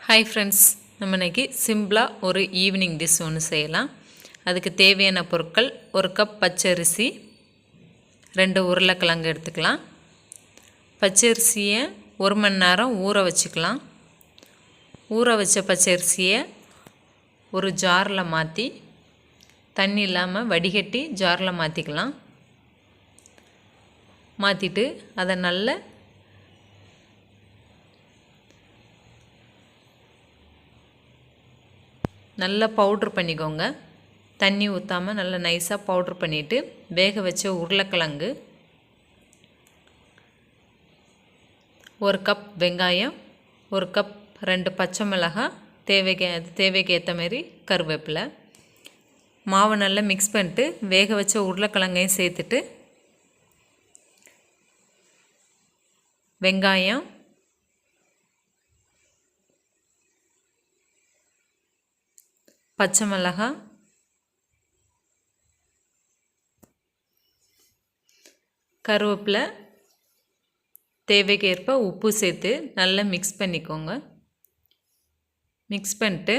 Hi friends, நம்ம இன்றைக்கி சிம்பிளாக ஒரு ஈவினிங் டிஷ் ஒன்று செய்யலாம். அதுக்கு தேவையான பொருட்கள்: ஒரு கப் பச்சரிசி, 2 உருளைக்கிழங்கு எடுத்துக்கலாம். பச்சரிசியை 1 மணி நேரம் ஊற வச்சுக்கலாம். ஊற வச்ச பச்சரிசியை ஒரு ஜாரில் மாற்றி, தண்ணி இல்லாமல் வடிகட்டி ஜாரில் மாற்றிக்கலாம். மாற்றிட்டு அதை நல்லா பவுட்ரு பண்ணிக்கோங்க. தண்ணி ஊற்றாமல் நல்லா நைஸாக பவுட்ரு பண்ணிவிட்டு, வேக வச்ச உருளைக்கிழங்கு, 1 கப் வெங்காயம், 1 கப் 2 பச்சை மிளகாய், தேவைக்கு ஏற்ற மாதிரி கருவேப்பிலை, மாவை நல்லா மிக்ஸ் பண்ணிட்டு வேக வச்ச உருளைக்கிழங்கையும் சேர்த்துட்டு, வெங்காயம், பச்சை மிளகாய், கருவேப்பிலை, தேவைக்கேற்ப உப்பு சேர்த்து நல்லா மிக்ஸ் பண்ணிக்கோங்க. மிக்ஸ் பண்ணிட்டு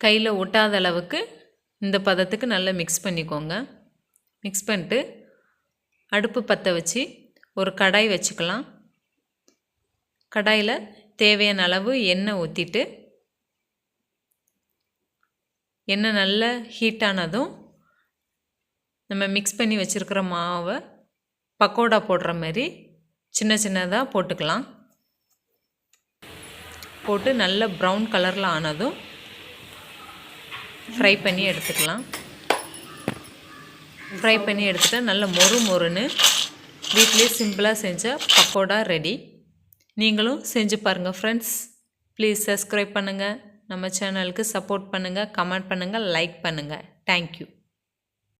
கையில் ஒட்டாத அளவுக்கு இந்த பதத்துக்கு நல்லா மிக்ஸ் பண்ணிக்கோங்க. மிக்ஸ் பண்ணிட்டு அடுப்பு பற்ற வச்சு ஒரு கடாய் வச்சுக்கலாம். கடாயில் தேவையான அளவு எண்ணெய் ஊற்றிட்டு, எண்ணெய் நல்லா ஹீட்டானதும் நம்ம மிக்ஸ் பண்ணி வச்சுருக்கிற மாவை பக்கோடா போடுற மாதிரி சின்ன சின்னதாக போட்டுக்கலாம். போட்டு நல்ல ப்ரௌன் கலரில் ஆனதும் ஃப்ரை பண்ணி எடுத்துக்கலாம். ஃப்ரை பண்ணி எடுத்துகிட்டா நல்ல மொறுன்னு வீட்டிலே சிம்பிளாக செஞ்ச பக்கோடா ரெடி. நீங்களும் செஞ்சு பாருங்கள் ஃப்ரெண்ட்ஸ். ப்ளீஸ் சப்ஸ்கிரைப் பண்ணுங்கள், நம்ம சேனலுக்கு சப்போர்ட் பண்ணுங்கள், கமெண்ட் பண்ணுங்கள், லைக் பண்ணுங்கள். தேங்க்யூ.